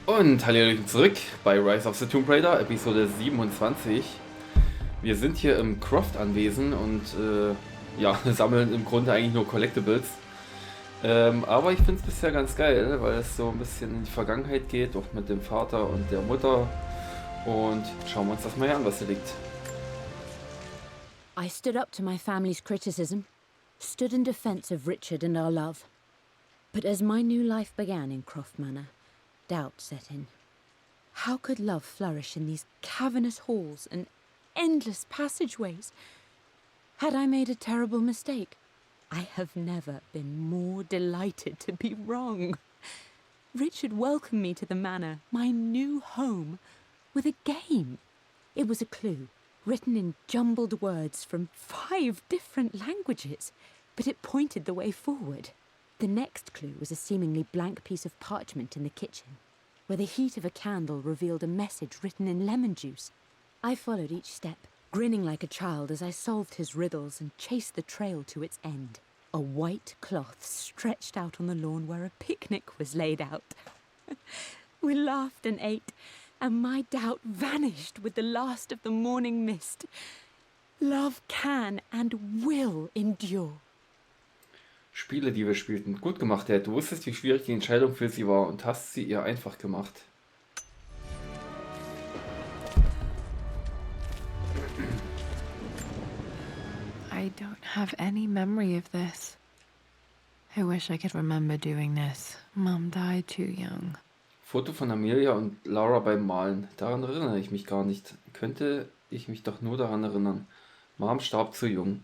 Und hallo zurück bei Rise of the Tomb Raider, Episode 27. Wir sind hier im Croft-Anwesen und ja, sammeln im Grunde eigentlich nur Collectibles. Aber ich finde es bisher ganz geil, weil es so ein bisschen in die Vergangenheit geht, auch mit dem Vater und der Mutter. Und schauen wir uns das mal an, was hier liegt. I stood up to my family's criticism, stood in defense of Richard and our love. But as my new life began in Croft Manor, doubt set in. How could love flourish in these cavernous halls and endless passageways? Had I made a terrible mistake? I have never been more delighted to be wrong. Richard welcomed me to the manor, my new home, with a game. It was a clue, written in jumbled words from 5 different languages, but it pointed the way forward. The next clue was a seemingly blank piece of parchment in the kitchen, where the heat of a candle revealed a message written in lemon juice. I followed each step, grinning like a child as I solved his riddles and chased the trail to its end. A white cloth stretched out on the lawn where a picnic was laid out. We laughed and ate, and my doubt vanished with the last of the morning mist. Love can and will endure. Spiele, die wir spielten. Gut gemacht, Dad. Du wusstest, wie schwierig die Entscheidung für sie war und hast sie ihr einfach gemacht. I don't have any memory of this. I wish I could remember doing this. Mom died too young. Foto von Amelia und Lara beim Malen. Daran erinnere ich mich gar nicht. Könnte ich mich doch nur daran erinnern. Mom starb zu jung.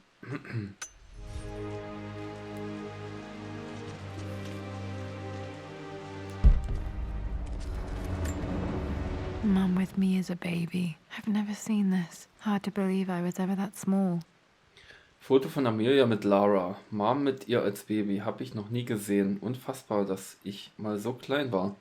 Mom with me as a baby. I've never seen this. Hard to believe I was ever that small. Foto von Amelia mit Lara. Mom mit ihr als Baby. Habe ich noch nie gesehen. Unfassbar, dass ich mal so klein war.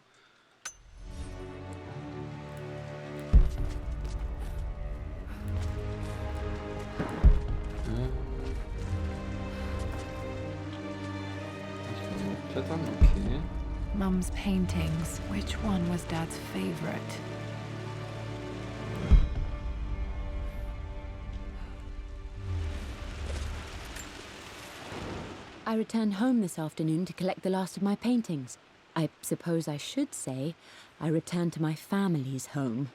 Ich kann hochklettern, okay. Mum's paintings. Which one was Dad's favorite? I returned home this afternoon to collect the last of my paintings. I suppose I should say I returned to my family's home.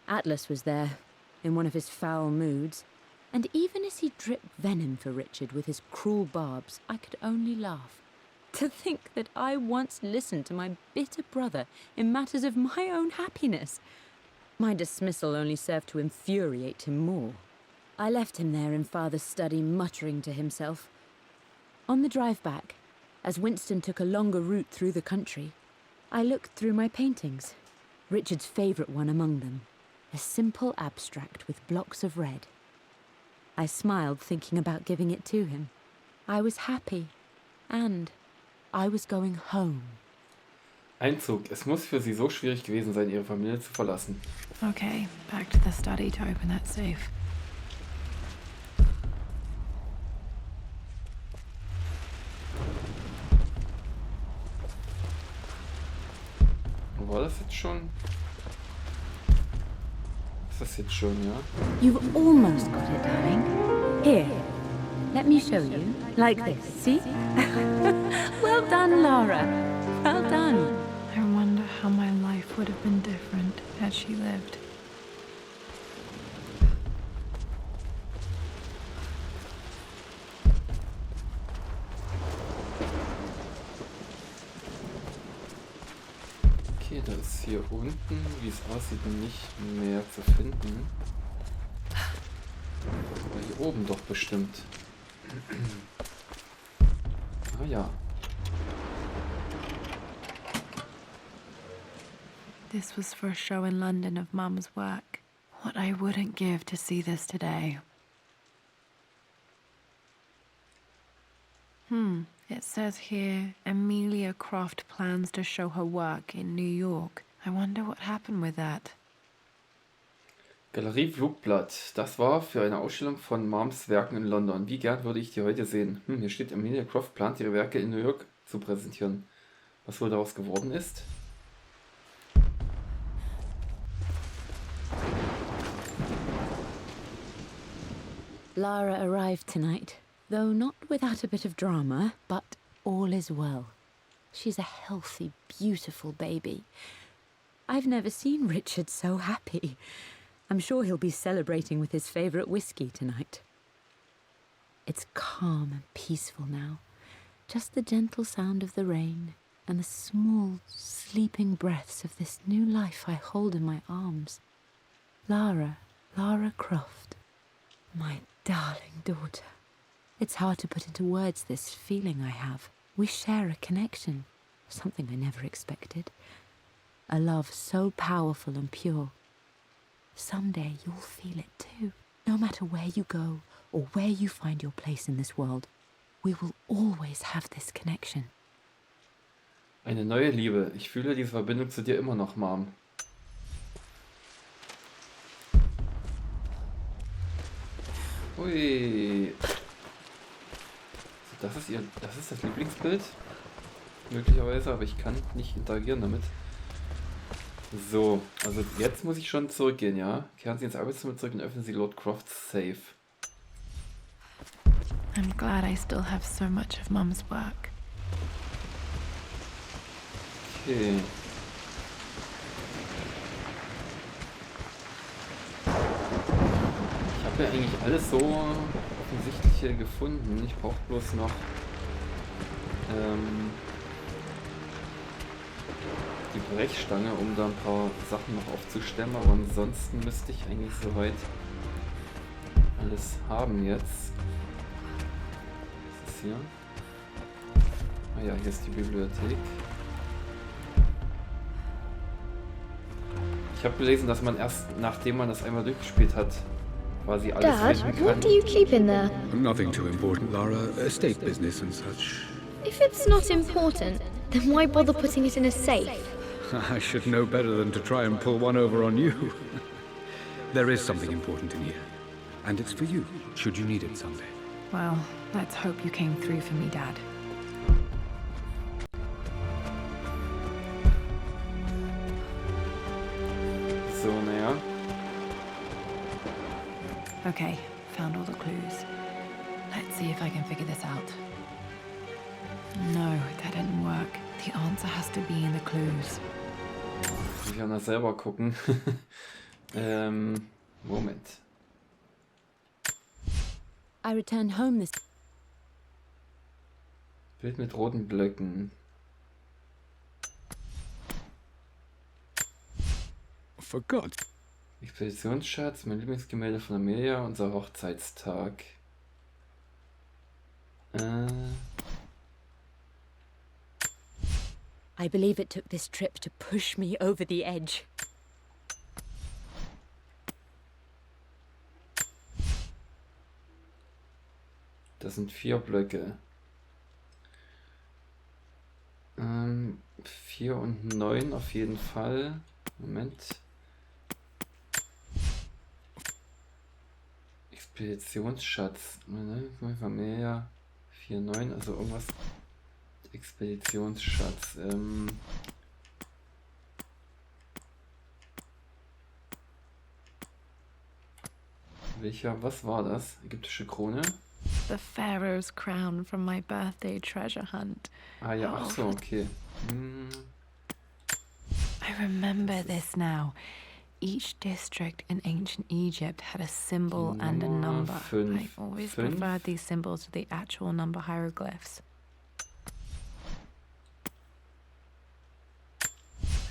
Atlas was there, in one of his foul moods, and even as he dripped venom for Richard with his cruel barbs, I could only laugh. To think that I once listened to my bitter brother in matters of my own happiness. My dismissal only served to infuriate him more. I left him there in Father's study, muttering to himself. On the drive back, as Winston took a longer route through the country, I looked through my paintings, Richard's favourite one among them, a simple abstract with blocks of red. I smiled, thinking about giving it to him. I was happy, and I was going home. Einzug. Es muss für sie so schwierig gewesen sein, ihre Familie zu verlassen. Okay, back to the study to open that safe. War das jetzt schon? Ist das jetzt schon, ja? You've almost got it, darling. Here, let me show you. Like this, see? Well done, Lara. Well done. I wonder how my life would have been different had she lived. Okay, da ist hier unten, wie es aussieht, nicht mehr zu finden. Aber hier oben doch bestimmt. Ah ja. This was for a show in London of Mum's work. What I wouldn't give to see this today. It says here, Amelia Croft plans to show her work in New York. I wonder what happened with that. Galerie Flugblatt. Das war für eine Ausstellung von Moms Werken in London. Wie gern würde ich die heute sehen? Hier steht, Amelia Croft plant ihre Werke in New York zu präsentieren. Was wohl daraus geworden ist? Lara arrived tonight, though not without a bit of drama, but all is well. She's a healthy, beautiful baby. I've never seen Richard so happy. I'm sure he'll be celebrating with his favourite whiskey tonight. It's calm and peaceful now. Just the gentle sound of the rain and the small, sleeping breaths of this new life I hold in my arms. Lara Croft, my darling daughter. It's hard to put into words this feeling I have. We share a connection, something I never expected. A love so powerful and pure. Someday you'll feel it too. No matter where you go or where you find your place in this world, we will always have this connection. Eine neue Liebe. Ich fühle diese Verbindung zu dir immer noch, Mom. Ui. So, das ist das Lieblingsbild. Möglicherweise, aber ich kann nicht interagieren damit. So, also jetzt muss ich schon zurückgehen, ja? Kehren Sie ins Arbeitszimmer zurück und öffnen Sie Lord Crofts Safe. I'm glad I still have so much of Mum's work. Okay. Ich habe ja eigentlich alles so offensichtlich hier gefunden. Ich brauche bloß noch die Brechstange, um da ein paar Sachen noch aufzustemmen, aber ansonsten müsste ich eigentlich soweit alles haben jetzt. Was ist hier? Ah ja, hier ist die Bibliothek. Ich habe gelesen, dass man erst nachdem man das einmal durchgespielt hat, quasi alles Dad, finden kann. what do you keep in there? Nothing too important, Lara. Estate business and such. If it's not important, then why bother putting it in a safe? I should know better than to try and pull one over on you. There is something important in here. And it's for you, should you need it someday. Well, let's hope you came through for me, Dad. So, naja. Okay, found all the clues. Let's see if I can figure this out. No, that didn't work. The answer has to be in the clues. Ich kann das selber gucken. Moment. I returned home this... Bild mit roten Blöcken. For God. Expeditionsschatz, mein Lieblingsgemälde von Amelia, unser Hochzeitstag. I believe it took this trip to push me over the edge. Das sind 4 Blöcke. 4 und 9 auf jeden Fall. Moment. Expeditionsschatz. Familie 4, 9, also irgendwas. Expeditionsschatz. Was war das? Ägyptische Krone? The Pharaoh's crown from my birthday treasure hunt. Ah ja, ach so, okay. I remember this now. Each district in ancient Egypt had a symbol and a number. I always preferred these symbols to the actual number hieroglyphs.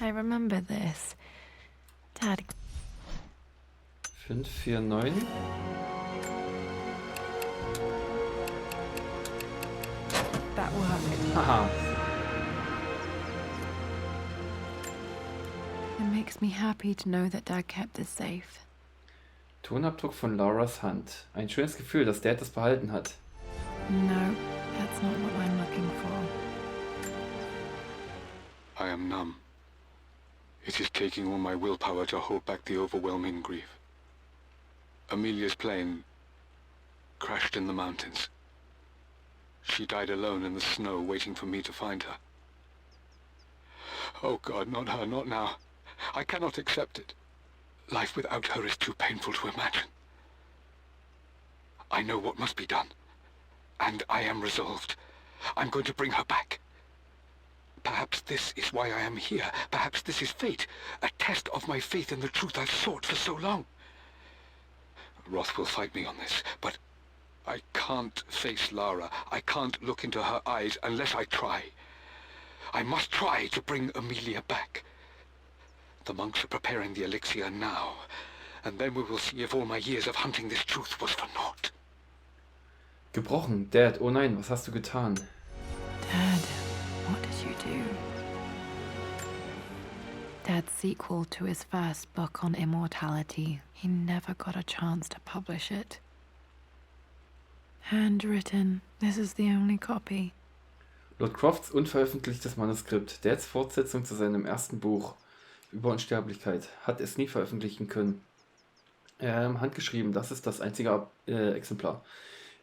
I remember this. Dad. 5, 4, 9. That worked. Haha. It makes me happy to know that Dad kept this safe. Tonabdruck von Laras Hand. Ein schönes Gefühl, dass Dad das behalten hat. No, that's not what I'm looking for. I am numb. It is taking all my willpower to hold back the overwhelming grief. Amelia's plane crashed in the mountains. She died alone in the snow, waiting for me to find her. Oh God, not her, not now. I cannot accept it. Life without her is too painful to imagine. I know what must be done. And I am resolved. I'm going to bring her back. Perhaps this is why I am here. Perhaps this is fate. A test of my faith in the truth I've sought for so long. Roth will fight me on this, but I can't face Lara. I can't look into her eyes unless I try. I must try to bring Amelia back. The monks are preparing the elixir now, and then we will see if all my years of hunting this truth was for naught. Gebrochen. Dad, oh nein, was hast du getan? Dad, what did you do? Dad's sequel to his first book on immortality. He never got a chance to publish it. Handwritten. This is the only copy. Lord Crofts unveröffentlichtes Manuskript. Dads Fortsetzung zu seinem ersten Buch über Unsterblichkeit. Hat es nie veröffentlichen können. Handgeschrieben, das ist das einzige Exemplar.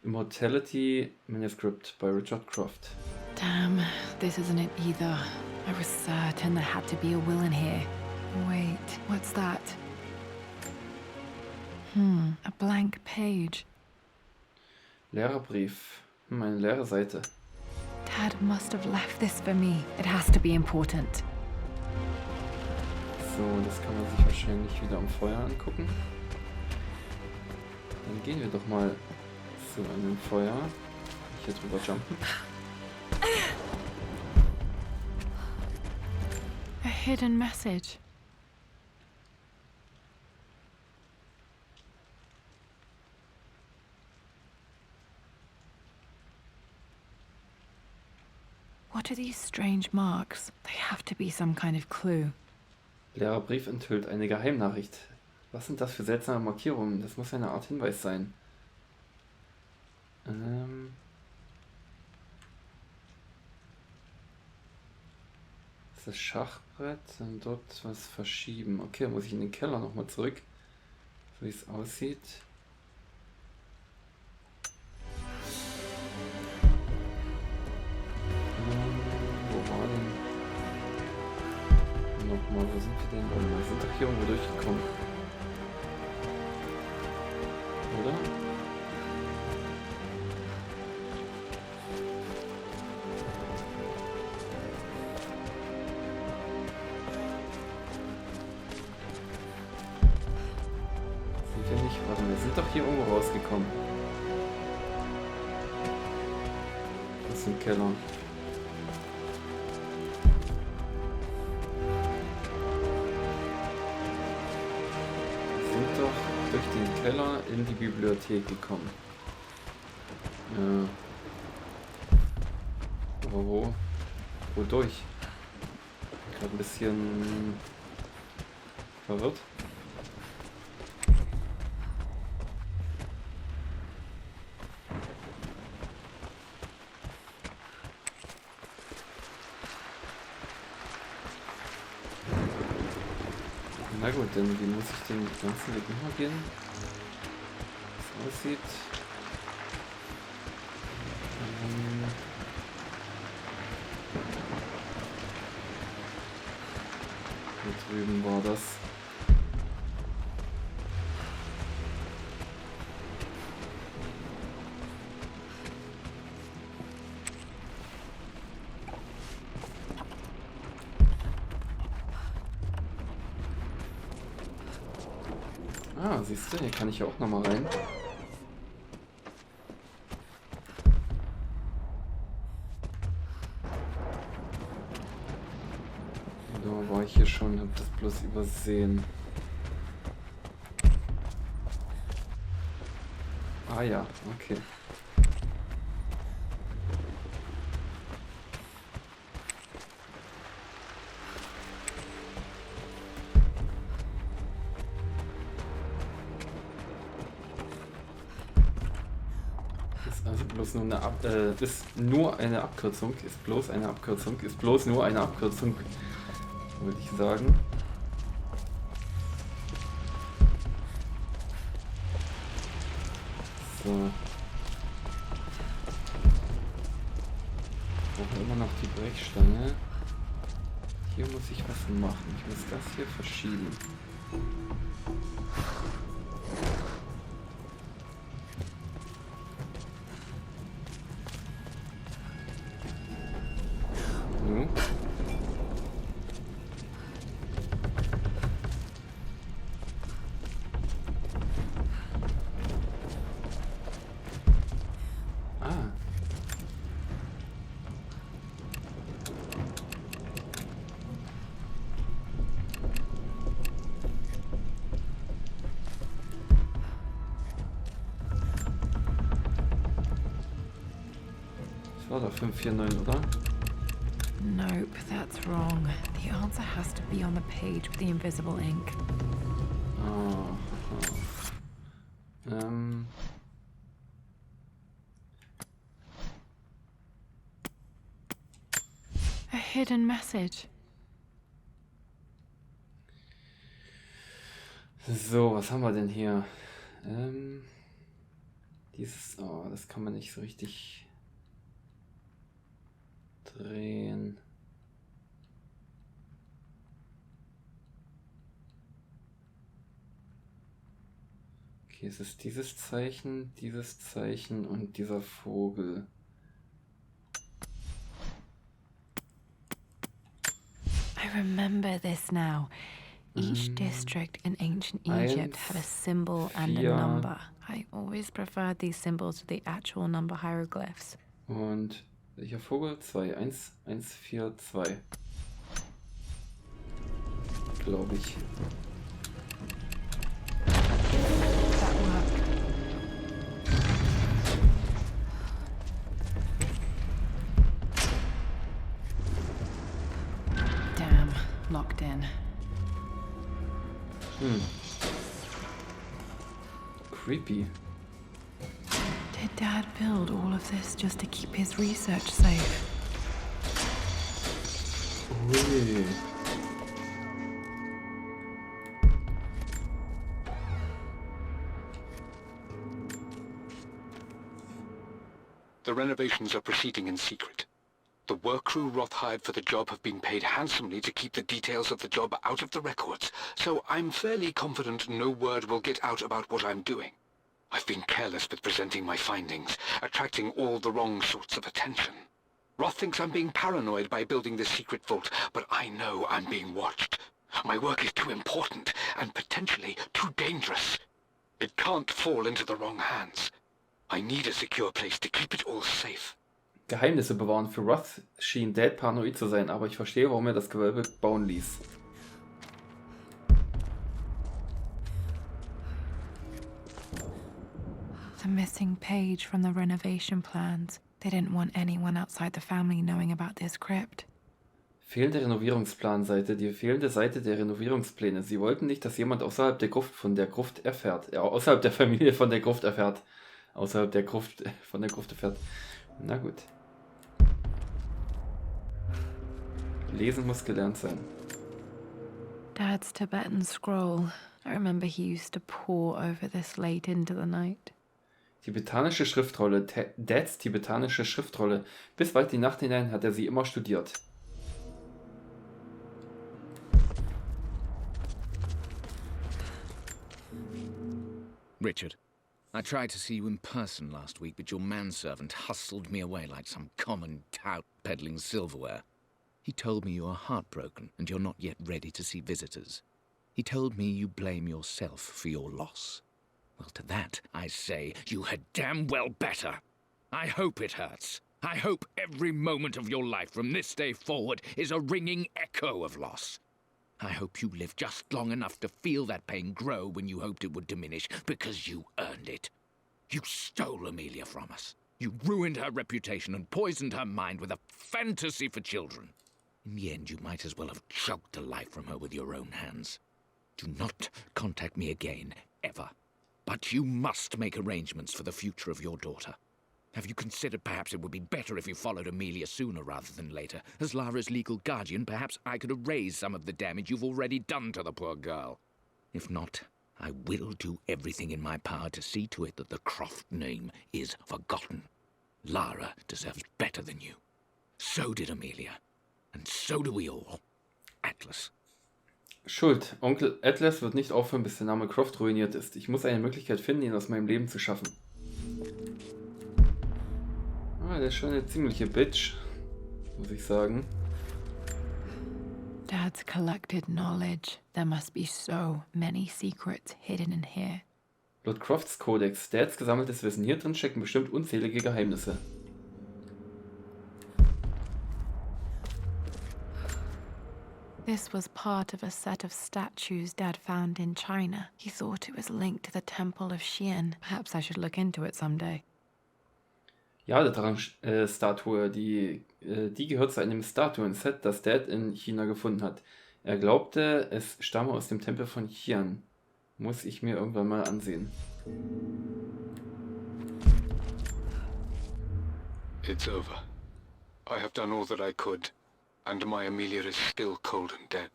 Immortality Manuscript by Richard Croft. Damn, this isn't it either. I was certain there had to be a will in here. Wait, what's that? A blank page. Lehrerbrief. Eine leere Seite. Dad must have left this for me. It has to be important. So, das kann man sich wahrscheinlich wieder am Feuer angucken. Dann gehen wir doch mal zu einem Feuer. Hier drüber jumpen. A hidden message. What are these strange marks? They have to be some kind of clue. Leerer Brief enthüllt eine Geheimnachricht. Was sind das für seltsame Markierungen? Das muss eine Art Hinweis sein. Das Schachbrett, dann dort was verschieben. Okay, dann muss ich in den Keller nochmal zurück, so wie es aussieht. Wo war denn? Nochmal, wo sind wir denn? Oh, wir sind doch hier irgendwo durchgekommen. Oder? Warte, wir sind doch hier irgendwo rausgekommen. Aus dem Keller. Wir sind doch durch den Keller in die Bibliothek gekommen. Ja. Aber wo? Wodurch? Gerade ein bisschen verwirrt. Na gut, dann wie muss ich den ganzen Weg nochmal gehen? Wie es aussieht. Hier drüben war das. Ah, siehst du, hier kann ich ja auch nochmal rein. Da war ich hier schon, hab das bloß übersehen. Ah ja, okay. Also bloß nur eine ist nur eine Abkürzung, ist bloß eine Abkürzung, ist bloß nur eine Abkürzung, würde ich sagen. So. Ich brauche immer noch die Brechstange. Hier muss ich was machen. Ich muss das hier verschieben. war doch 549, oder? Nope, that's wrong. The answer has to be on the page with the invisible ink. Oh. A hidden message. So, was haben wir denn hier? Dieses, oh, das kann man nicht so richtig drehen. Okay, es ist dieses Zeichen und dieser Vogel. I remember this now. Each district in ancient Egypt had a symbol and a number. I always preferred these symbols to the actual number hieroglyphs. Und welcher Vogel? 2, 1, 1, 4, 2. Glaube ich. That worked. Damn, locked in. Creepy. Did Dad build all of this just to keep his research safe? Ui. The renovations are proceeding in secret. The work crew Roth hired for the job have been paid handsomely to keep the details of the job out of the records, so I'm fairly confident no word will get out about what I'm doing. I've been careless with presenting my findings, attracting all the wrong sorts of attention. Roth thinks I'm being paranoid by building this secret vault, but I know I'm being watched. My work is too important, and potentially too dangerous. It can't fall into the wrong hands. I need a secure place to keep it all safe. Geheimnisse bewahren. Für Roth schien Dad paranoid zu sein, aber ich verstehe, warum er das Gewölbe bauen ließ. The missing page from the renovation plans. They didn't want anyone outside the family knowing about this crypt. Fehlende Renovierungsplanseite, die fehlende Seite der Renovierungspläne. Sie wollten nicht, dass jemand außerhalb der Gruft von der Gruft erfährt. Ja, außerhalb der Familie von der Gruft erfährt. Außerhalb der Gruft von der Gruft erfährt. Na gut. Lesen muss gelernt sein. Dad's Tibetan scroll. I remember he used to pore over this late into the night. Tibetanische Schriftrolle. Dads tibetanische Schriftrolle. Bis weit die Nacht hinein hat er sie immer studiert. Richard, I tried to see you in person last week, but your manservant hustled me away like some common tout peddling silverware. He told me you are heartbroken and you're not yet ready to see visitors. He told me you blame yourself for your loss. Well, to that, I say, you had damn well better. I hope it hurts. I hope every moment of your life from this day forward is a ringing echo of loss. I hope you live just long enough to feel that pain grow when you hoped it would diminish, because you earned it. You stole Amelia from us. You ruined her reputation and poisoned her mind with a fantasy for children. In the end, you might as well have choked the life from her with your own hands. Do not contact me again, ever. But you must make arrangements for the future of your daughter. Have you considered perhaps it would be better if you followed Amelia sooner rather than later? As Lara's legal guardian, perhaps I could erase some of the damage you've already done to the poor girl. If not, I will do everything in my power to see to it that the Croft name is forgotten. Lara deserves better than you. So did Amelia. And so do we all. Atlas. Schuld. Onkel Atlas wird nicht aufhören, bis der Name Croft ruiniert ist. Ich muss eine Möglichkeit finden, ihn aus meinem Leben zu schaffen. Ah, der ist schon eine ziemliche Bitch, muss ich sagen. Dad's collected knowledge. There must be so many secrets hidden in here. Laut Crofts Kodex, Dads gesammeltes Wissen. Hier drin stecken bestimmt unzählige Geheimnisse. This was part of a set of statues Dad found in China. He thought it was linked to the Temple of Xian. Perhaps I should look into it someday. Ja, die Drang-Statue, die gehört zu einem Statuenset, das Dad in China gefunden hat. Er glaubte, es stamme aus dem Tempel von Qian. Muss ich mir irgendwann mal ansehen. It's over. I have done all that I could, and my Amelia is still cold and dead.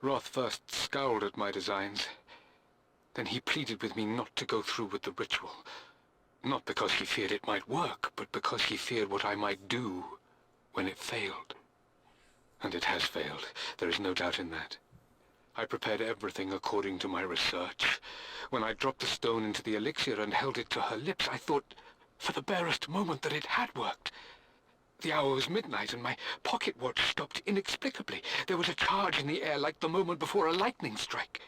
Roth first scowled at my designs. Then he pleaded with me not to go through with the ritual. Not because he feared it might work, but because he feared what I might do when it failed. And it has failed. There is no doubt in that. I prepared everything according to my research. When I dropped the stone into the elixir and held it to her lips, I thought for the barest moment that it had worked. The hour was midnight and my pocket watch stopped inexplicably. There was a charge in the air like the moment before a lightning strike.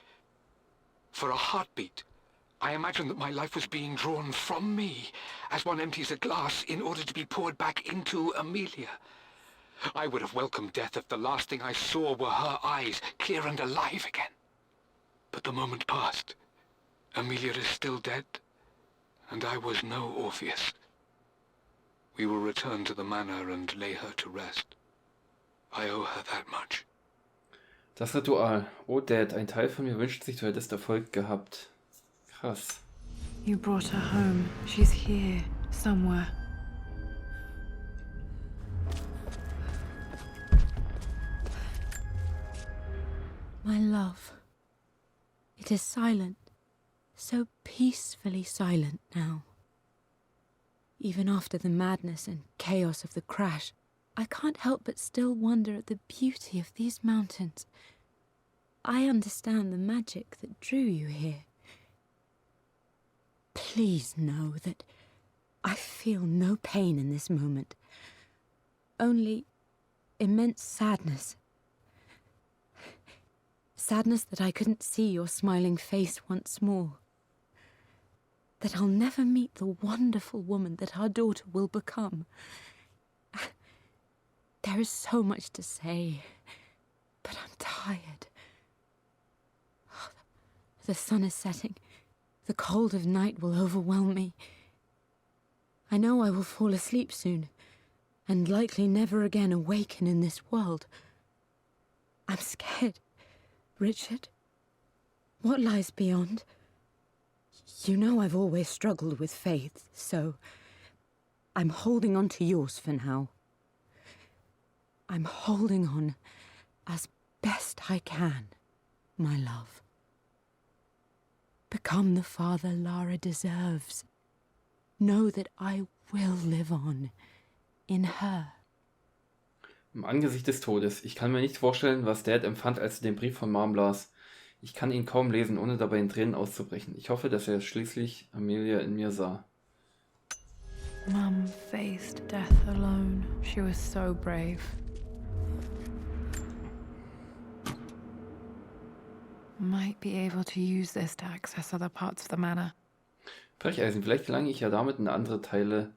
For a heartbeat, I imagined that my life was being drawn from me as one empties a glass in order to be poured back into Amelia. I would have welcomed death if the last thing I saw were her eyes, clear and alive again. But the moment passed. Amelia is still dead, and I was no Orpheus. We will return to the manor and lay her to rest. I owe her that much. Das Ritual. Oh Dad, ein Teil von mir wünscht sich, du hättest Erfolg gehabt. Krass. You brought her home. She's here, somewhere. My love. It is silent. So peacefully silent now. Even after the madness and chaos of the crash, I can't help but still wonder at the beauty of these mountains. I understand the magic that drew you here. Please know that I feel no pain in this moment. Only immense sadness. Sadness that I couldn't see your smiling face once more. That I'll never meet the wonderful woman that our daughter will become. There is so much to say, but I'm tired. The sun is setting. The cold of night will overwhelm me. I know I will fall asleep soon, and likely never again awaken in this world. I'm scared. Richard, what lies beyond? You know I've always struggled with faith, so I'm holding on to yours for now. I'm holding on as best I can, my love. Become the father Lara deserves. Know that I will live on in her. Im Angesicht des Todes. Ich kann mir nicht vorstellen, was Dad empfand, als er den Brief von Mom las. Ich kann ihn kaum lesen, ohne dabei in Tränen auszubrechen. Ich hoffe, dass er schließlich Amelia in mir sah. Mum faced death alone. She was so brave. Might be able to use this to access other parts of the manor. Brecheisen, vielleicht gelange ich ja damit in andere Teile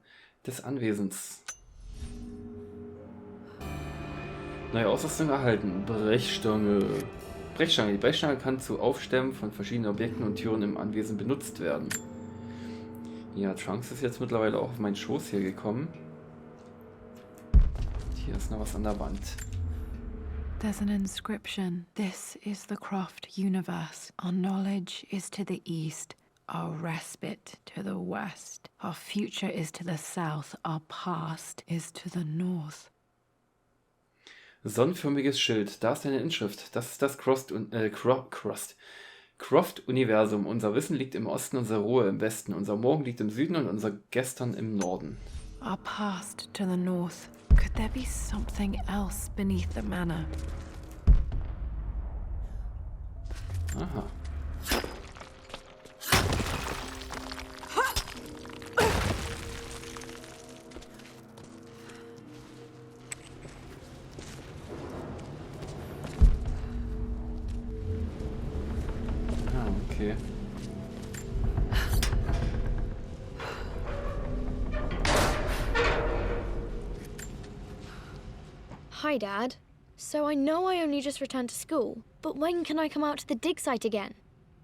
des Anwesens. Neue Ausrüstung erhalten. Brechstange. Die Brechstange kann zu Aufstemmen von verschiedenen Objekten und Türen im Anwesen benutzt werden. Ja, Trunks ist jetzt mittlerweile auch auf meinen Schoß hier gekommen. Hier ist noch was an der Wand. There's an inscription. This is the Croft universe. Our knowledge is to the east. Our respite to the west. Our future is to the south. Our past is to the north. Sonnenförmiges Schild. Da ist eine Inschrift. Das ist das Croft-Universum. Unser Wissen liegt im Osten, unsere Ruhe im Westen. Unser Morgen liegt im Süden und unser Gestern im Norden. Our past to the north. Could there be something else beneath the manor? Aha. Okay. Hi, Dad. So I know I only just returned to school, but when can I come out to the dig site again?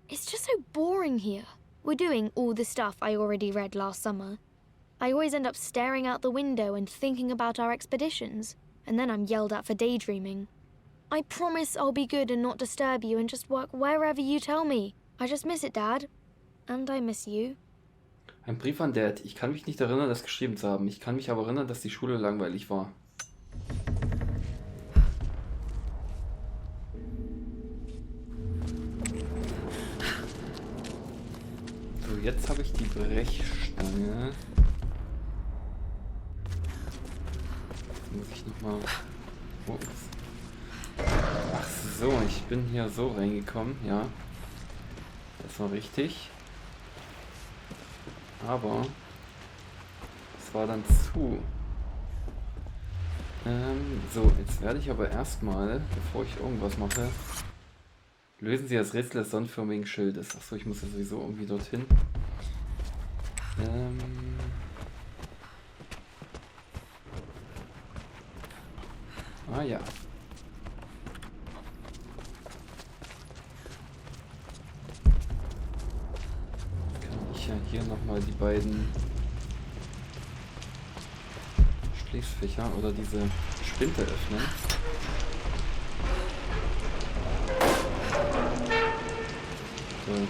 It's just so boring here. We're doing all the stuff I already read last summer. I always end up staring out the window and thinking about our expeditions, and then I'm yelled at for daydreaming. I promise I'll be good and not disturb you and just work wherever you tell me. I just miss it, Dad. And I miss you. Ein Brief an Dad. Ich kann mich nicht erinnern, das geschrieben zu haben. Ich kann mich aber erinnern, dass die Schule langweilig war. So, jetzt habe ich die Brechstange. Jetzt muss ich nochmal... Ups. Ach so, ich bin hier so reingekommen, ja. Das war richtig. Aber es war dann zu. So, jetzt werde ich aber erstmal, bevor ich irgendwas mache, lösen Sie das Rätsel des sonnenförmigen Schildes. Achso, ich muss ja sowieso irgendwie dorthin. Ah ja. Ja, hier nochmal die beiden Schließfächer oder diese Spinte öffnen. So.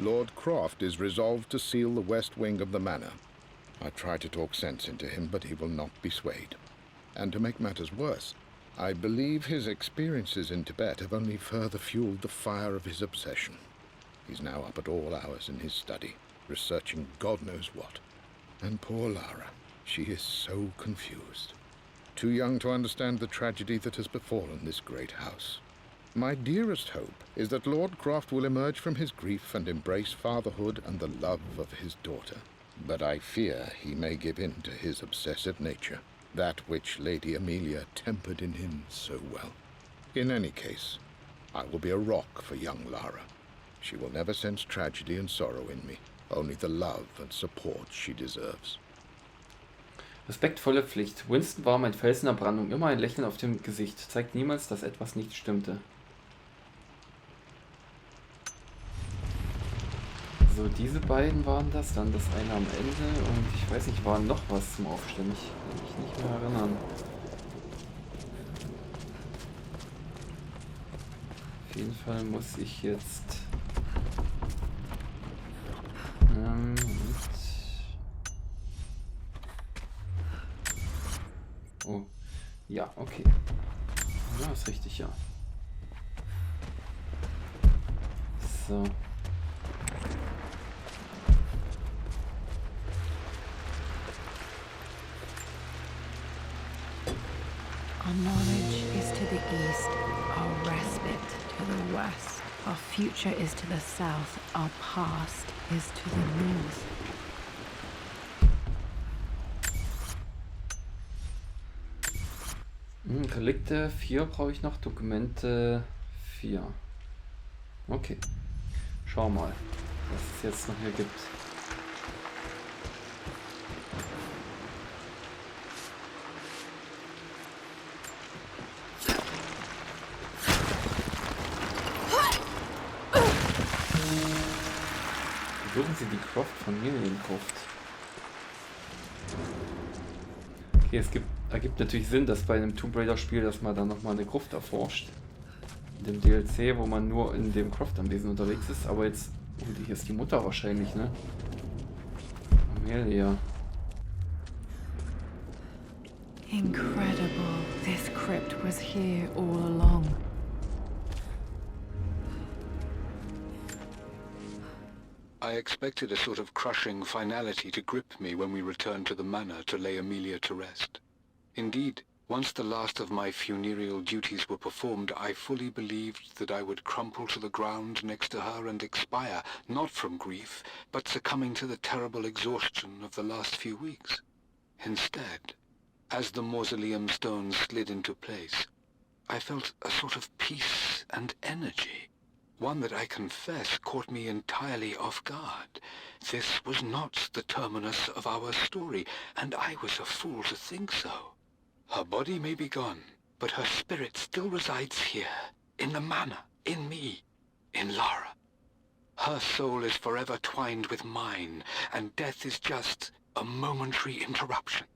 Lord Croft is resolved to seal the west wing of the manor. I try to talk sense into him, but he will not be swayed. And to make matters worse, I believe his experiences in Tibet have only further fueled the fire of his obsession. He's now up at all hours in his study, researching God knows what. And poor Lara, she is so confused. Too young to understand the tragedy that has befallen this great house. My dearest hope is that Lord Croft will emerge from his grief and embrace fatherhood and the love of his daughter. But I fear he may give in to his obsessive nature. That which Lady Amelia tempered in him so well. In any case, I will be a rock for young Lara. She will never sense tragedy and sorrow in me, only the love and support she deserves. Respektvolle Pflicht. Winston war mein Fels in der Brandung, immer ein Lächeln auf dem Gesicht, zeigt niemals, dass etwas nicht stimmte. So, diese beiden waren das, dann das eine am Ende und ich weiß nicht, war noch was zum Aufstellen, ich kann mich nicht mehr erinnern. Auf jeden Fall muss ich jetzt... Oh, ja, okay. Ja, ist richtig, ja. So. Our knowledge is to the east, our respite to the west. Our future is to the south, our past is to the north. Relikte 4 brauche ich noch, Dokumente 4. Okay. Schau mal, was es jetzt noch hier gibt. Suchen Sie die Croft-Familiengruft. Okay, es ergibt natürlich Sinn, dass bei einem Tomb Raider Spiel, dass man dann nochmal eine Gruft erforscht. In dem DLC, wo man nur in dem Croft-Anwesen unterwegs ist, aber jetzt... Oh, hier ist die Mutter wahrscheinlich, ne? Amelia. Incredible. This crypt was here all along. I expected a sort of crushing finality to grip me when we returned to the manor to lay Amelia to rest. Indeed, once the last of my funereal duties were performed, I fully believed that I would crumple to the ground next to her and expire, not from grief, but succumbing to the terrible exhaustion of the last few weeks. Instead, as the mausoleum stones slid into place, I felt a sort of peace and energy. One that I confess caught me entirely off guard. This was not the terminus of our story, and I was a fool to think so. Her body may be gone, but her spirit still resides here, in the manor, in me, in Lara. Her soul is forever twined with mine, and death is just a momentary interruption.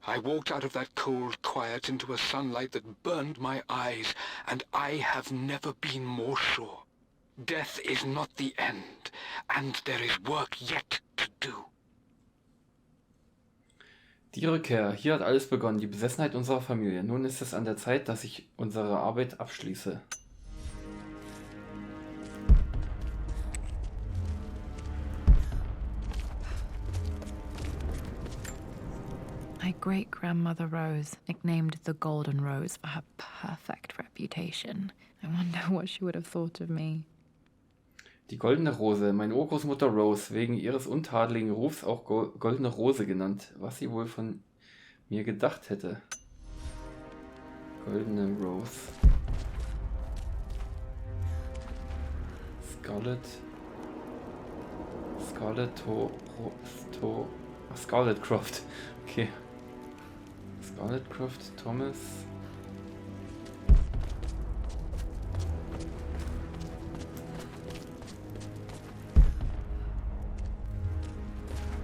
I walked out of that cold quiet into a sunlight that burned my eyes, and I have never been more sure. Death is not the end, and there is work yet to do. Die Rückkehr. Hier hat alles begonnen, die Besessenheit unserer Familie. Nun ist es an der Zeit, dass ich unsere Arbeit abschließe. My great-grandmother Rose, nicknamed the Golden Rose for her perfect reputation. I wonder what she would have thought of me. Die goldene Rose, meine Urgroßmutter Rose, wegen ihres untadeligen Rufs auch goldene Rose genannt, was sie wohl von mir gedacht hätte. Goldene Rose. Scarlet Croft. Okay. Scarlet Croft, Thomas.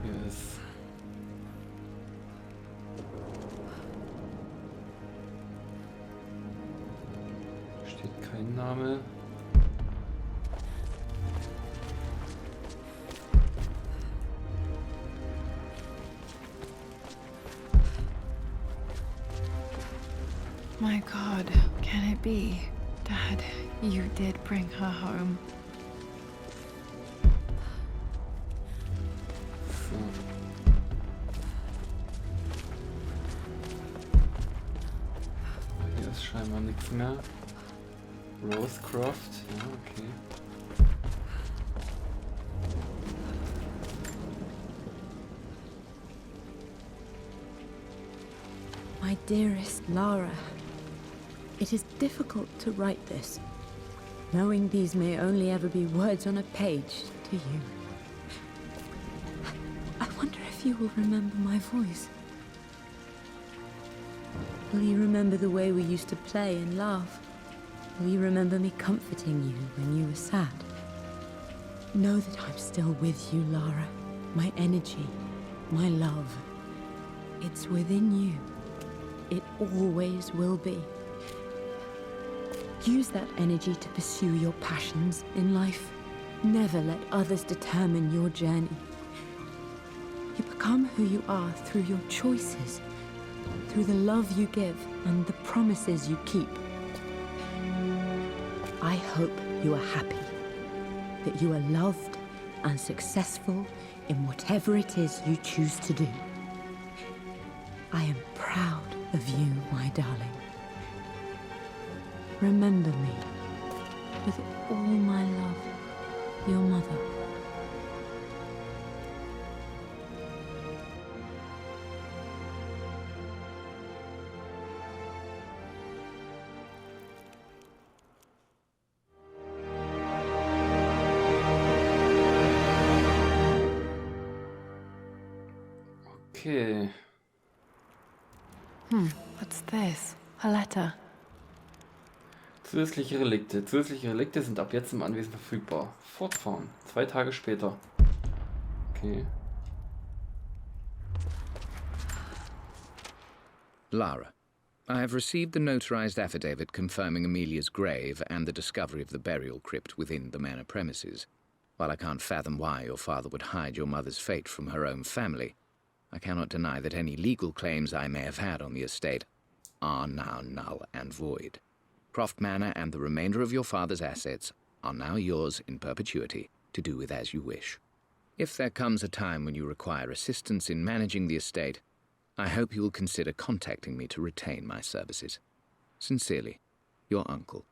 Hier ist steht kein Name. My God, can it be? Dad, you did bring her home. So. Hier ist scheinbar nichts mehr. Rose Croft, ja, okay. My dearest Lara, it is difficult to write this, knowing these may only ever be words on a page to you. I wonder if you will remember my voice. Will you remember the way we used to play and laugh? Will you remember me comforting you when you were sad? Know that I'm still with you, Lara. My energy, my love. It's within you. It always will be. Use that energy to pursue your passions in life. Never let others determine your journey. You become who you are through your choices, through the love you give and the promises you keep. I hope you are happy, that you are loved and successful in whatever it is you choose to do. I am proud of you, my darling. Remember me with all my love, your mother. Okay. What's this? A letter. Zusätzliche Relikte. Zusätzliche Relikte sind ab jetzt im Anwesen verfügbar. Fortfahren. 2 Tage später. Okay. Lara, I have received the notarized affidavit confirming Amelia's grave and the discovery of the burial crypt within the manor premises. While I can't fathom why your father would hide your mother's fate from her own family, I cannot deny that any legal claims I may have had on the estate are now null and void. Croft Manor and the remainder of your father's assets are now yours in perpetuity to do with as you wish. If there comes a time when you require assistance in managing the estate, I hope you will consider contacting me to retain my services. Sincerely, your uncle.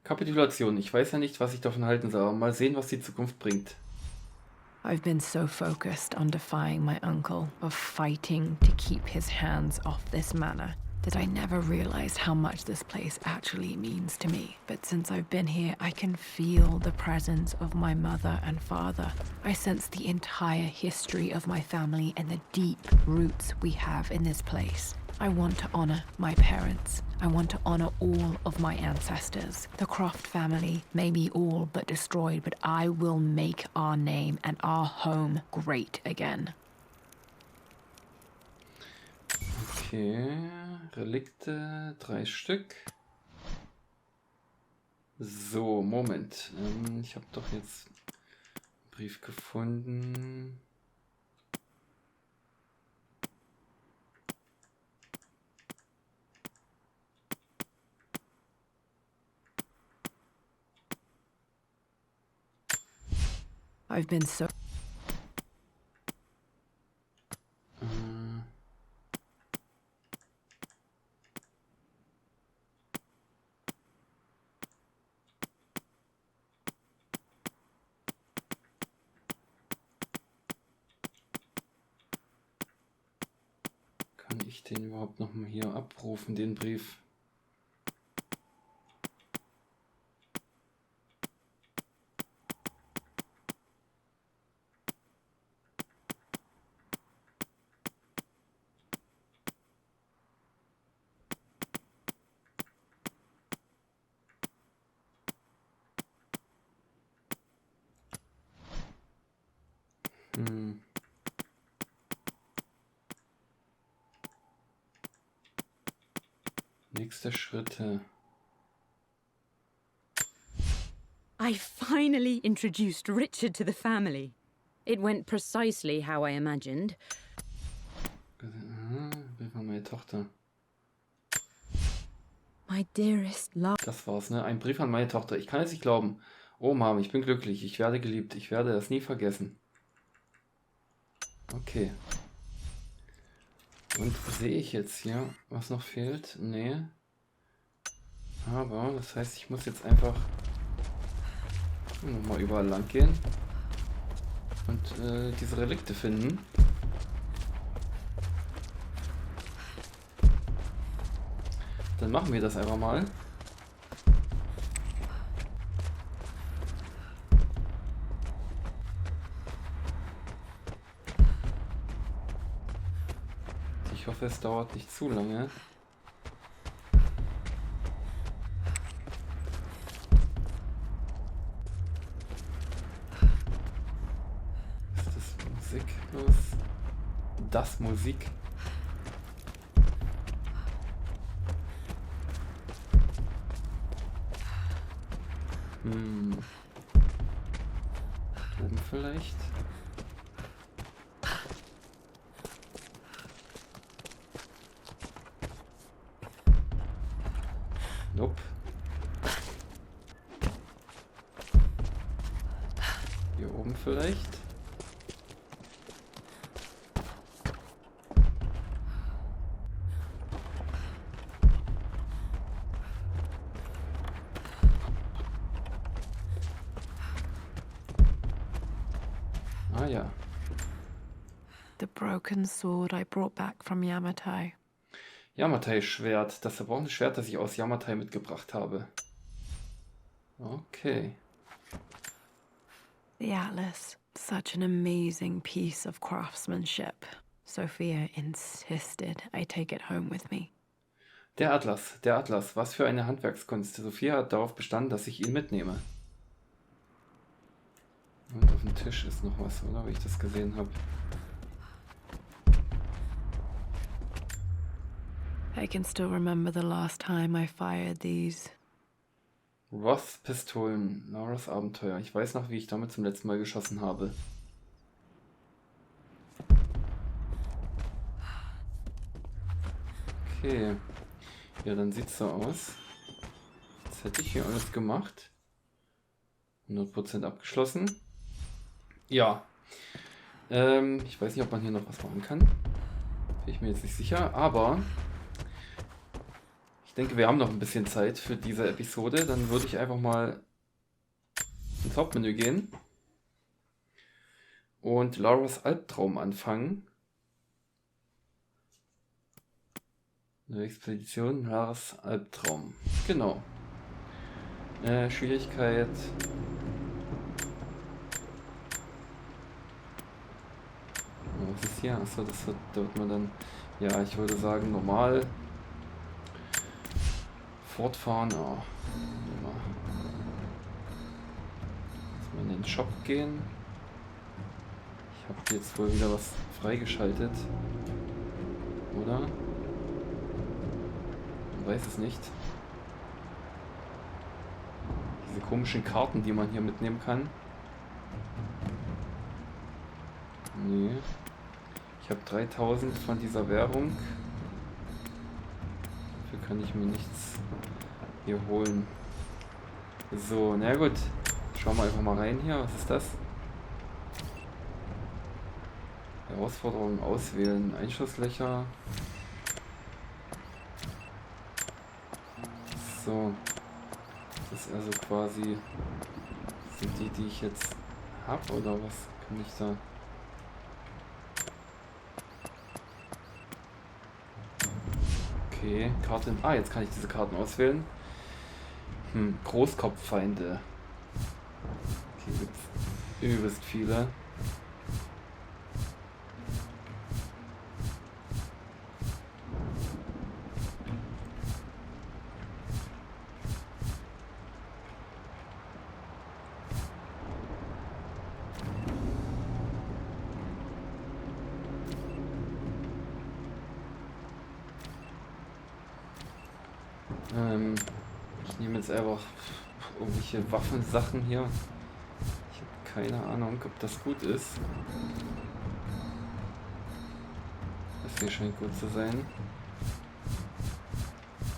Kapitulation. Ich weiß ja nicht, was ich davon halten soll, aber mal sehen, was die Zukunft bringt. I've been so focused on defying my uncle, of fighting to keep his hands off this manor, that I never realized how much this place actually means to me. But since I've been here, I can feel the presence of my mother and father. I sense the entire history of my family and the deep roots we have in this place. I want to honor my parents. I want to honor all of my ancestors. The Croft family may be all but destroyed, but I will make our name and our home great again. Okay, Relikte, 3 Stück. So, Moment. Ich habe doch jetzt einen Brief gefunden. I've been so... Kann ich den überhaupt noch mal hier abrufen, den Brief? Nächste Schritte. I finally introduced Richard to the family. It went precisely how I imagined. Brief an meine Tochter. My dearest love. Das war's, ne? Ein Brief an meine Tochter. Ich kann es nicht glauben. Oh Mom, ich bin glücklich. Ich werde geliebt. Ich werde das nie vergessen. Okay. Und sehe ich jetzt hier, was noch fehlt? Nee. Aber das heißt, ich muss jetzt einfach nochmal überall lang gehen und diese Relikte finden. Dann machen wir das einfach mal. Ich hoffe, es dauert nicht zu lange. Ist das Musik bloß? Das Musik? Oben vielleicht? Nope. Hier oben vielleicht? Ah ja. The broken sword I brought back from Yamatai. Yamatai-Schwert. Das zerbrochene Schwert, das ich aus Yamatai mitgebracht habe. Okay. The Atlas. Such an amazing piece of craftsmanship. Sophia insisted I take it home with me. Der Atlas, der Atlas. Was für eine Handwerkskunst. Sophia hat darauf bestanden, dass ich ihn mitnehme. Und auf dem Tisch ist noch was, oder? Wie ich das gesehen habe. I can still remember the last time I fired these. Roth-Pistolen, Laras Abenteuer. Ich weiß noch, wie ich damit zum letzten Mal geschossen habe. Okay. Ja, dann sieht's so aus. Jetzt hätte ich hier alles gemacht. 100% abgeschlossen. Ja. Ich weiß nicht, ob man hier noch was machen kann. Bin ich mir jetzt nicht sicher, aber ich denke, wir haben noch ein bisschen Zeit für diese Episode. Dann würde ich einfach mal ins Hauptmenü gehen und Laras Alptraum anfangen. Eine Expedition, Laras Alptraum. Genau. Schwierigkeit. Was ist hier? Achso, da wird man dann... Ja, ich würde sagen, normal fortfahren. Oh, jetzt mal in den Shop gehen. Ich habe jetzt wohl wieder was freigeschaltet. Oder? Man weiß es nicht. Diese komischen Karten, die man hier mitnehmen kann. Nee. Ich habe 3000 von dieser Währung. Dafür kann ich mir nichts hier holen. So, na gut. Schauen wir einfach mal rein hier. Was ist das? Herausforderungen auswählen. Einschusslöcher. So. Das ist also quasi... Sind die ich jetzt habe oder was kann ich da... Okay, Karten. Ah, jetzt kann ich diese Karten auswählen. Großkopffeinde. Okay, gibt's übelst viele. Ich nehme jetzt einfach irgendwelche Waffensachen hier. Ich habe keine Ahnung, ob das gut ist. Das hier scheint gut zu sein.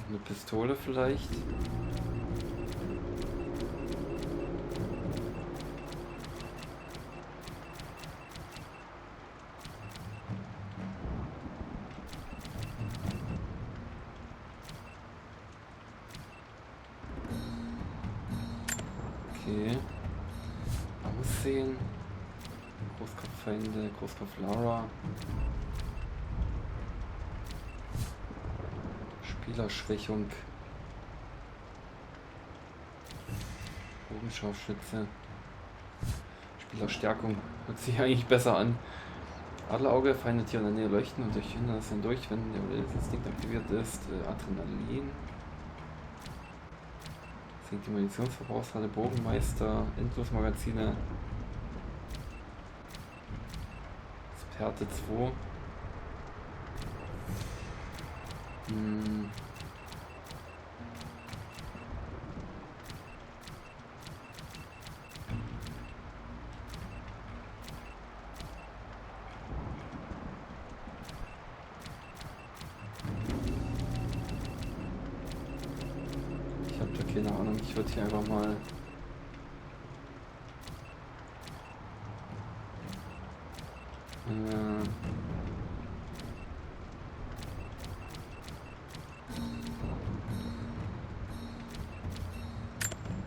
Eine Pistole vielleicht. Okay. Aussehen. Großkopffeinde, Großkopf Lara. Spielerschwächung. Bogenscharfschütze. Spielerstärkung. Hört sich eigentlich besser an. Adlerauge, Feinde Tiere in der Nähe leuchten und durch Hindernis hindurch, wenn der Überlebensinstinkt aktiviert ist. Adrenalin. Sinkt die Munitionsverbrauchsrate, Bogenmeister, Endlosmagazine. Experte 2. Ich habe da keine Ahnung, ich würde hier einfach mal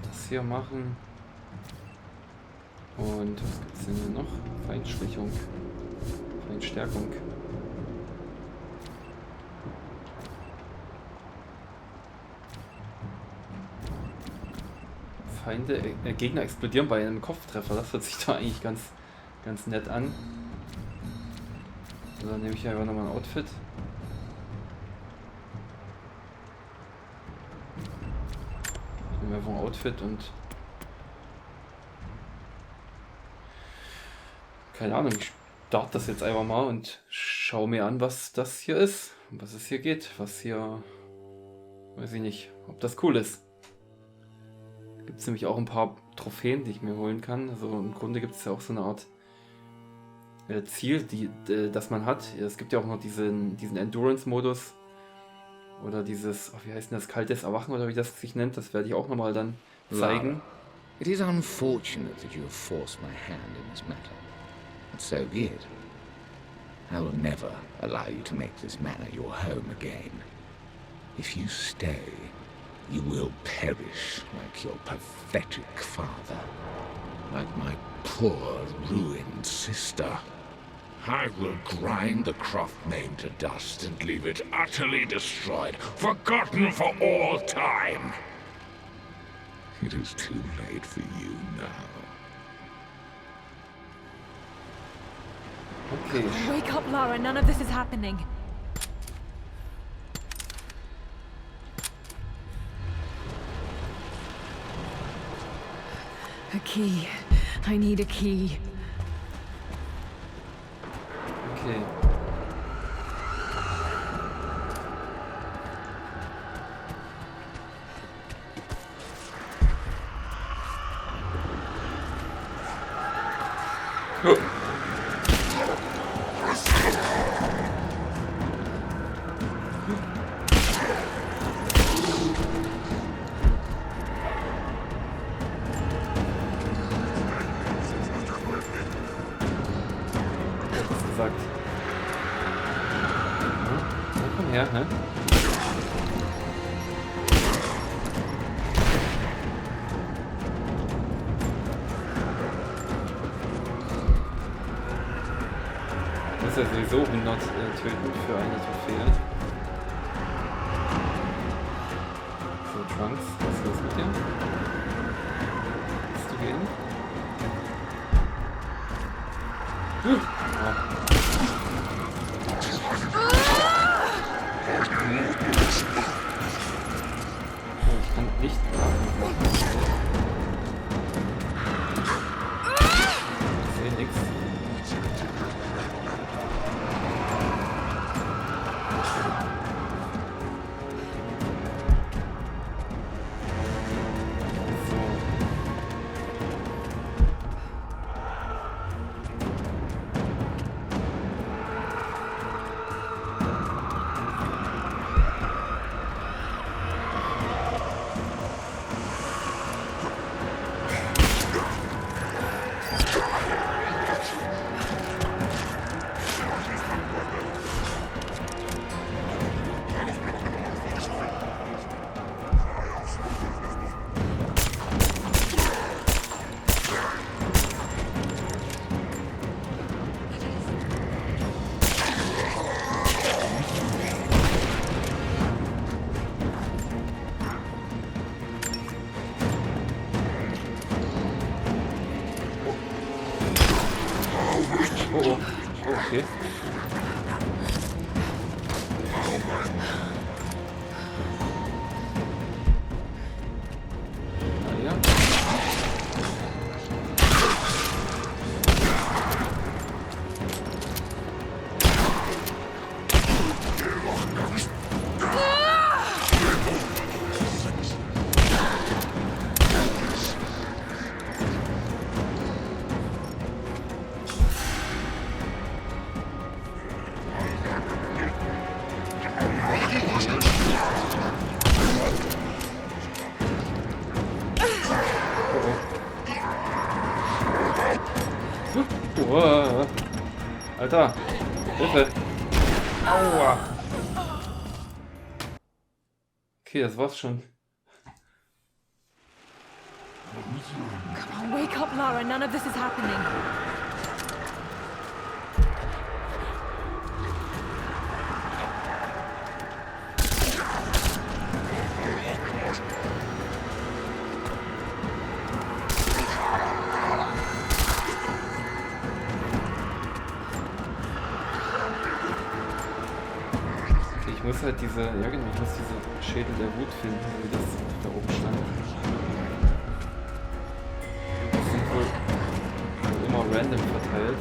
das hier machen. Und was gibt es denn hier noch? Feindschwächung, Feindstärkung. Feinde, Gegner explodieren bei einem Kopftreffer. Das hört sich da eigentlich ganz nett an. So, dann nehme ich einfach nochmal ein Outfit. Ich nehme einfach ein Outfit und keine Ahnung, ich starte das jetzt einfach mal und schaue mir an, was das hier ist. Und was es hier geht. Was hier... Weiß ich nicht, ob das cool ist. Gibt es nämlich auch ein paar Trophäen, die ich mir holen kann. Also im Grunde gibt es ja auch so eine Art Ziel, das man hat. Es gibt ja auch noch diesen Endurance-Modus. Oder dieses, wie heißt denn das, kaltes Erwachen oder wie das sich nennt. Das werde ich auch nochmal dann zeigen. Lara, it is unfortunate that you have forced my hand in this matter. But so be it. I will never allow you to make this manor your home again. If you stay, you will perish like your pathetic father, like my poor, ruined sister. I will grind the Croft name to dust and leave it utterly destroyed, forgotten for all time. It is too late for you now. Okay. Wake up, Lara. None of this is happening. A key. I need a key. Okay. Gesagt. Ja, komm her, ne? Ich muss ja sowieso 100 töten für eine Trophäe. So, Trunks, was ist los mit dir? Willst du gehen? Oh. Ich kann nicht machen. Ich sehe nichts. Oh, okay. Ah, ja. Wow. Alter, Hilfe! Aua! Okay, das war's schon. Come on, wake up, Lara. None of this is happening. Ich muss halt diese, ja genau, ich muss diese Schädel der Wut finden, wie das da oben stand. Die sind wohl immer random verteilt.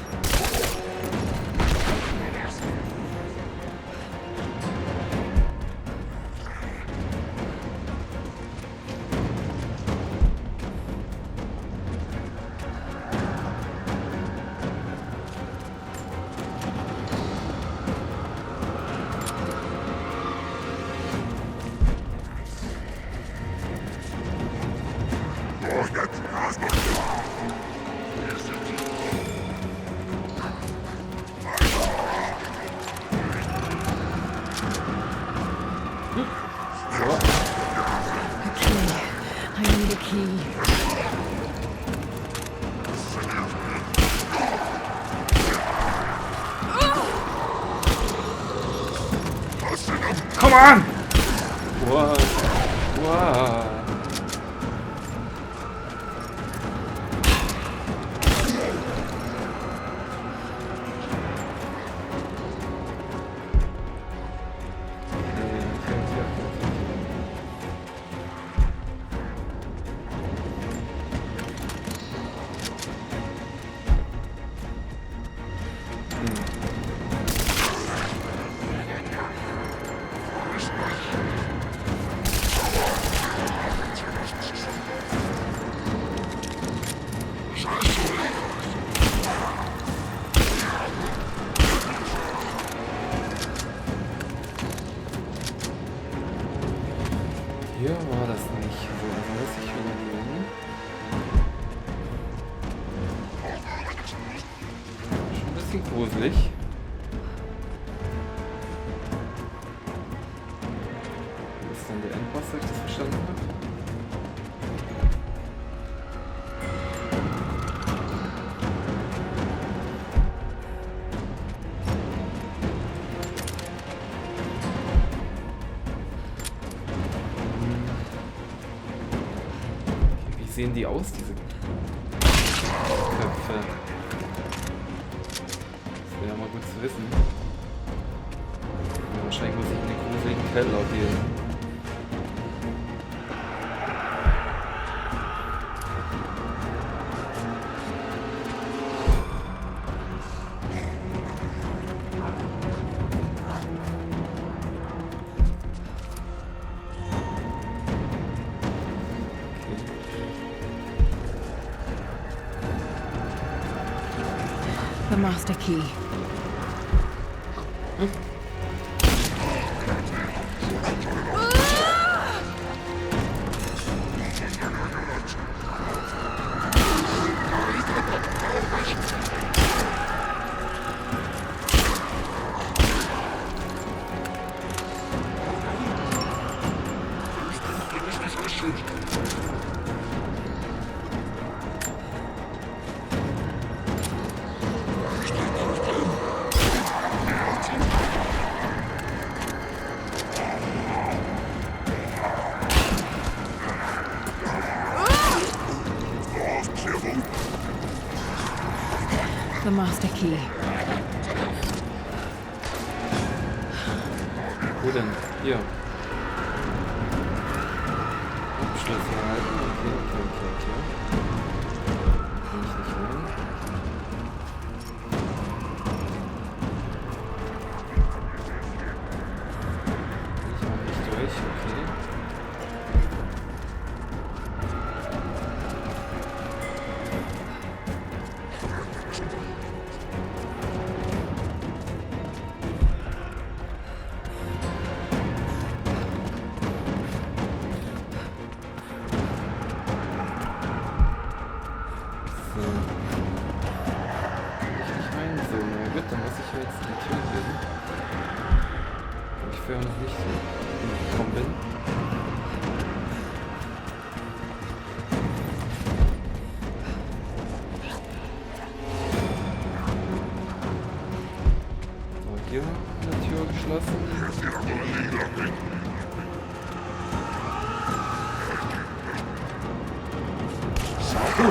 Come on! Wow. Wow. Hier war das nicht. So, also muss ich wieder gehen. Schon ein bisschen gruselig. Wo ist denn der Endboss, wenn ich das verstanden habe? Wie sehen die aus, diese Köpfe? Das wäre ja mal gut zu wissen. Ja, wahrscheinlich muss ich in den gruseligen Keller gehen. The master key. The master key. Wo denn? Hier. Abschlüsse halten. Okay. Kann ich nicht rein. Ich auch nicht durch. Okay. Dann muss ich jetzt die Tür gehen. Wo ich vorher noch nicht gekommen bin. So, hier eine Tür geschlossen.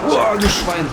Oh, du Schwein!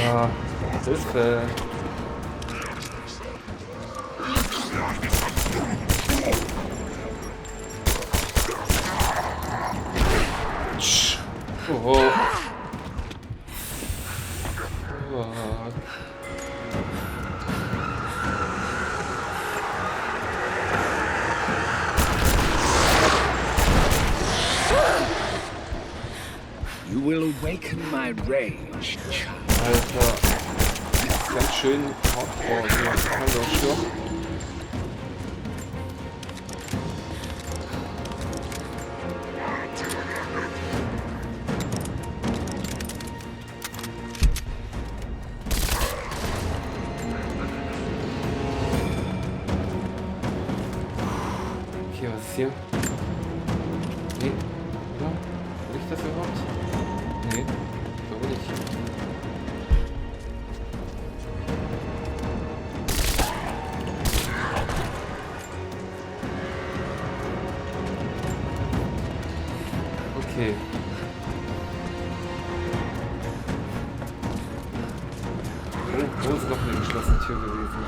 Ja, Hilfe. Oh. You will awaken my rage, child. Alter, ganz schön hardcore hier. Hallo, stirb. Okay, was ist hier? Nee, oder? Will ich das überhaupt? Nee, glaube nicht. Okay. Wo ist noch eine geschlossene Tür gewesen?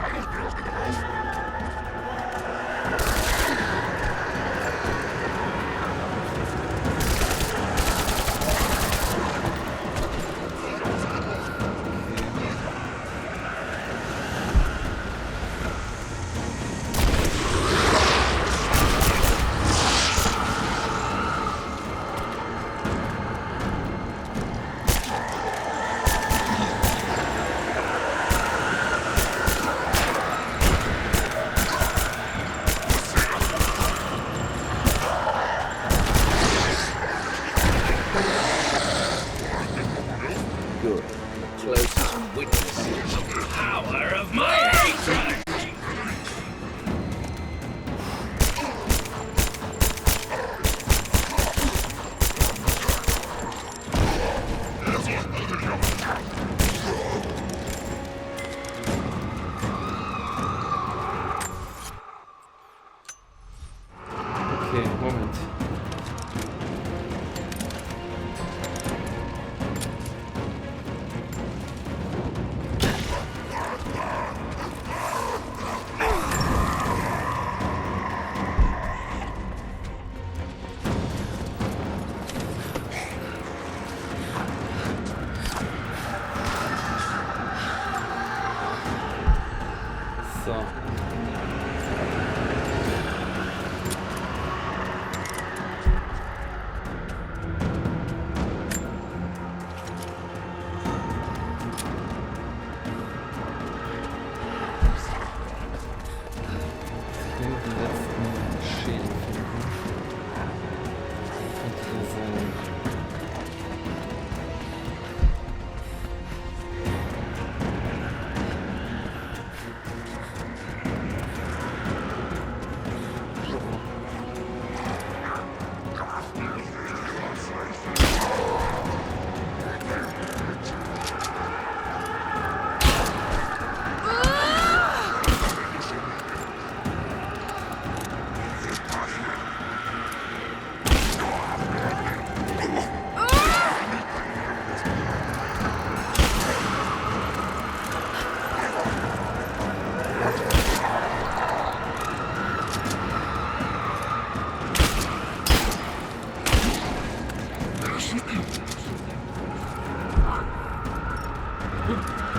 Okay, Moment. So. Den letzten Schädel finden. Könnte hier sein.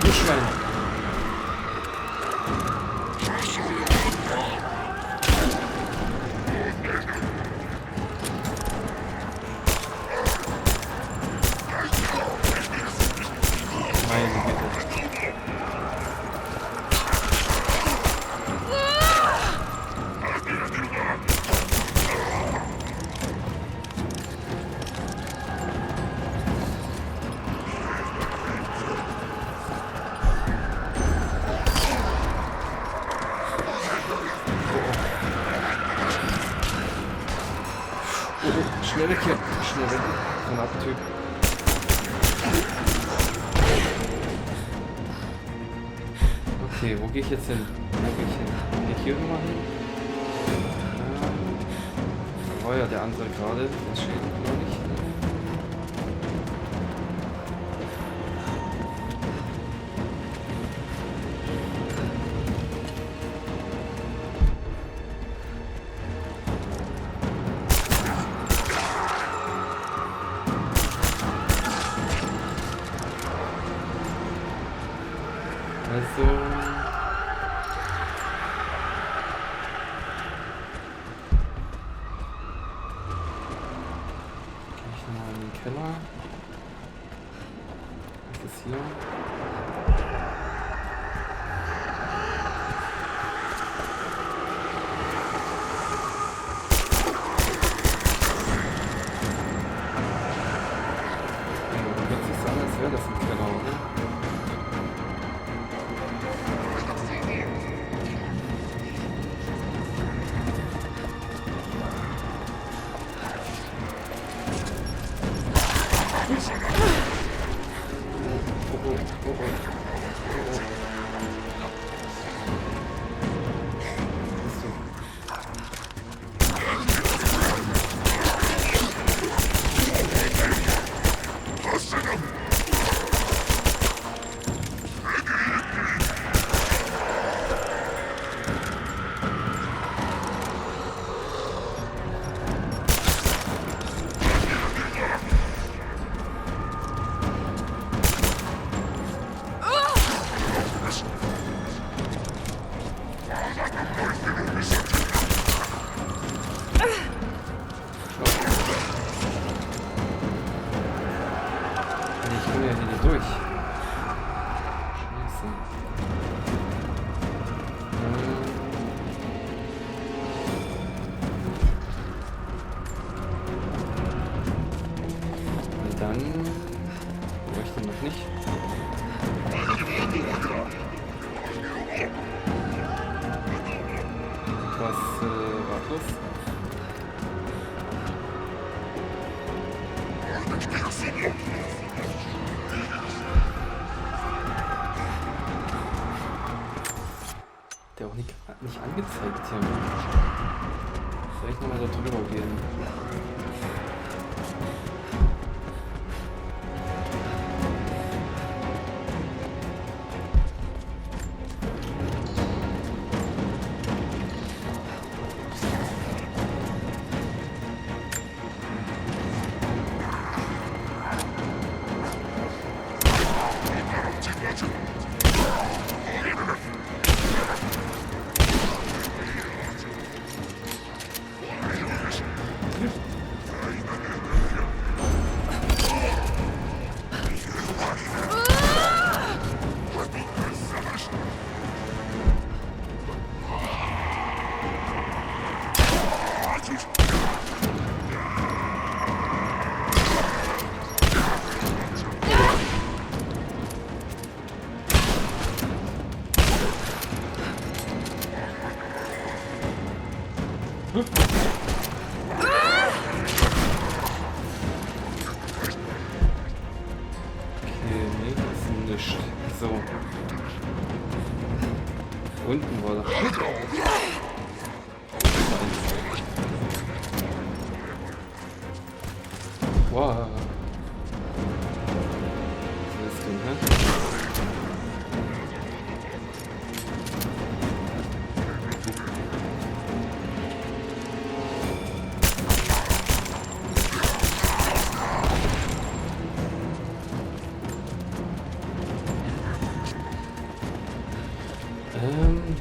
Du Schwein. Meine Güte. Schnell weg hier. Schnell weg. Granatentyp. Okay, wo gehe ich jetzt hin? Wo gehe ich hin? Gehe ich hier nochmal hin? Da war ja der andere gerade. Das steht noch nicht. Also... Gehe ich nochmal in den Keller. Was ist hier? Hört sich so an, als wäre das ein Keller, oder? Der auch nicht angezeigt hier. Soll ich nochmal da drüber gehen? So. Unten war das. Wow. Was ist denn, hä?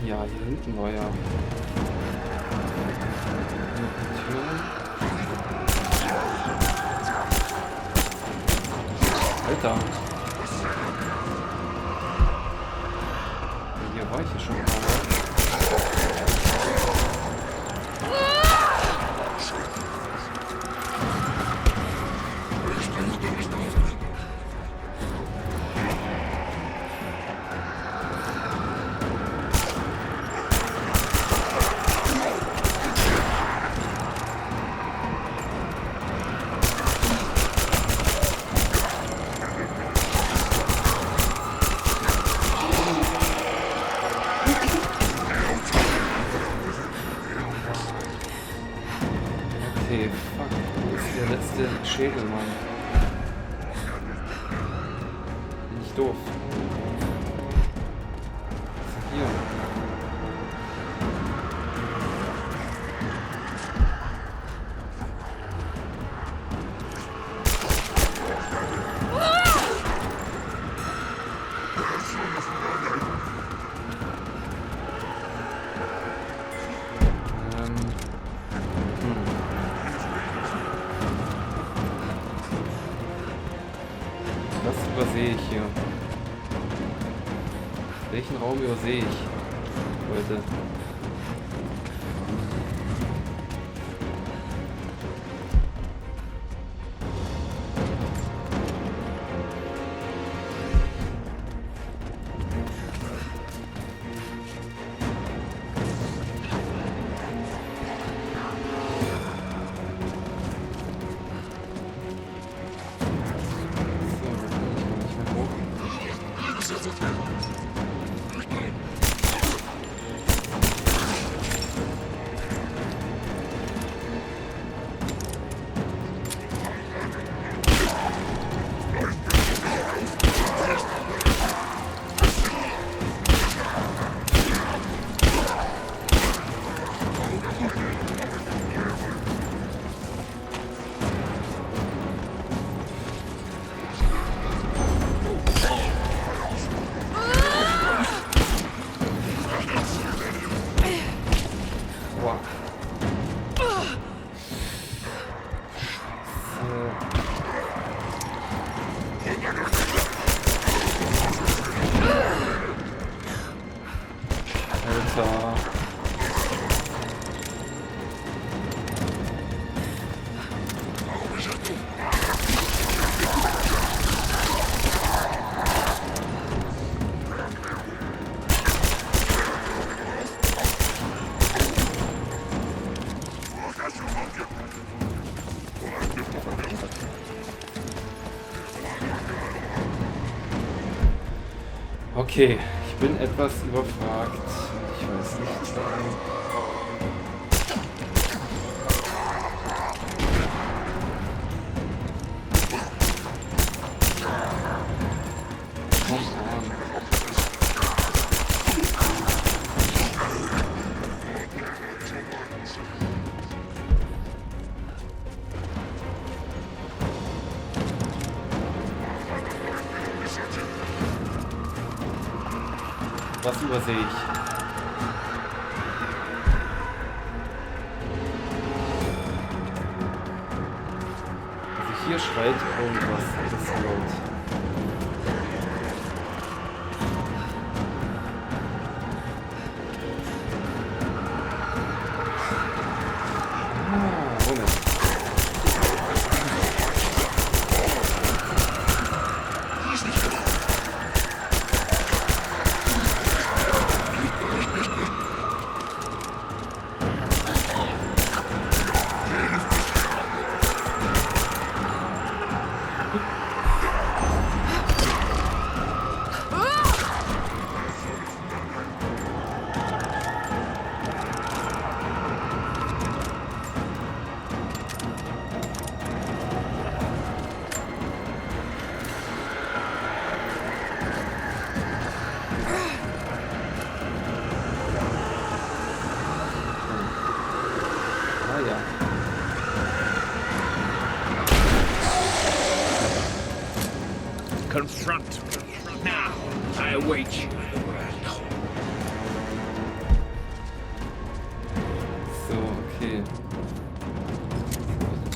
Ja, hier hinten war ja eine Tür. Alter! Hier war ich ja schon mal. Okay, fuck, wo ist der letzte Schädel, Mann? Bin ich doof. Was ist hier? Was übersehe ich hier? Welchen Raum übersehe ich, Leute? Okay, ich bin etwas überfragt. Ich weiß nicht. Was übersehe ich? Also hier schreit irgendwas, das ist laut. Moment. Confront me. Now, I await you. So, okay.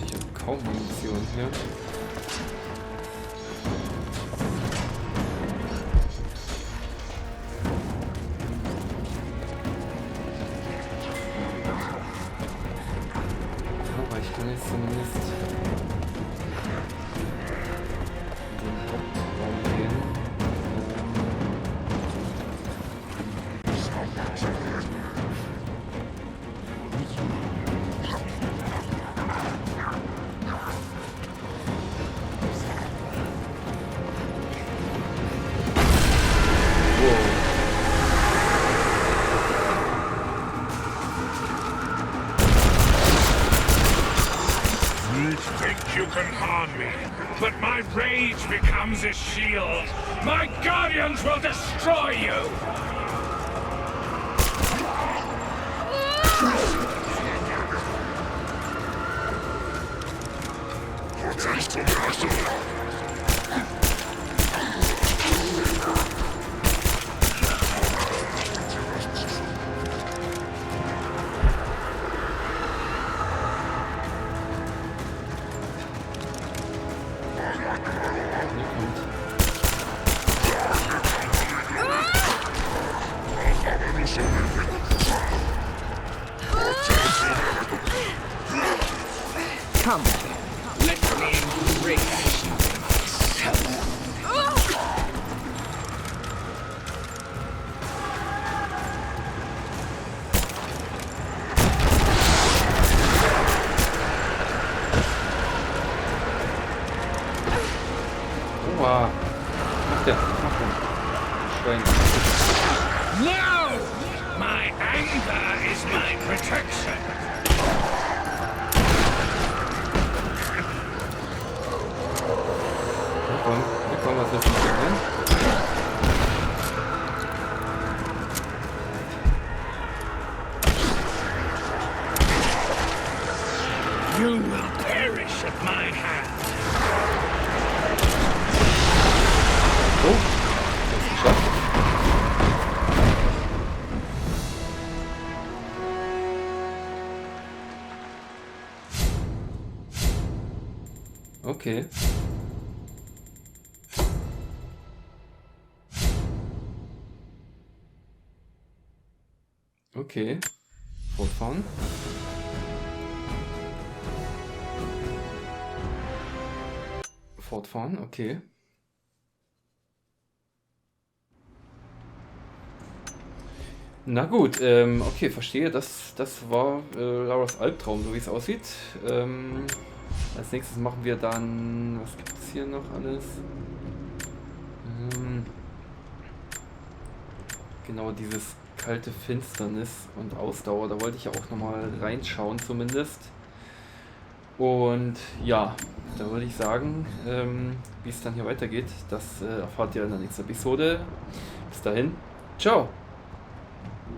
Ich habe kaum Munition hier. Aber ich kann jetzt zumindest in den Hauptraum gehen. You can harm me, but my rage becomes a shield. My guardians will destroy you! Come, let me embrace you myself. Oha. Mach der. Schwein. No! My anger is my protection. Komm, was willst du machen? You will perish at my hand. Oh, das ist geschafft. Okay. Okay. Fortfahren. Fortfahren, okay. Na gut, okay, verstehe. Das war Laras Alptraum, so wie es aussieht. Als nächstes machen wir dann... Was gibt es hier noch alles? genau dieses kalte Finsternis und Ausdauer. Da wollte ich ja auch nochmal reinschauen zumindest. Und ja, da würde ich sagen, wie es dann hier weitergeht, das erfahrt ihr in der nächsten Episode. Bis dahin, ciao!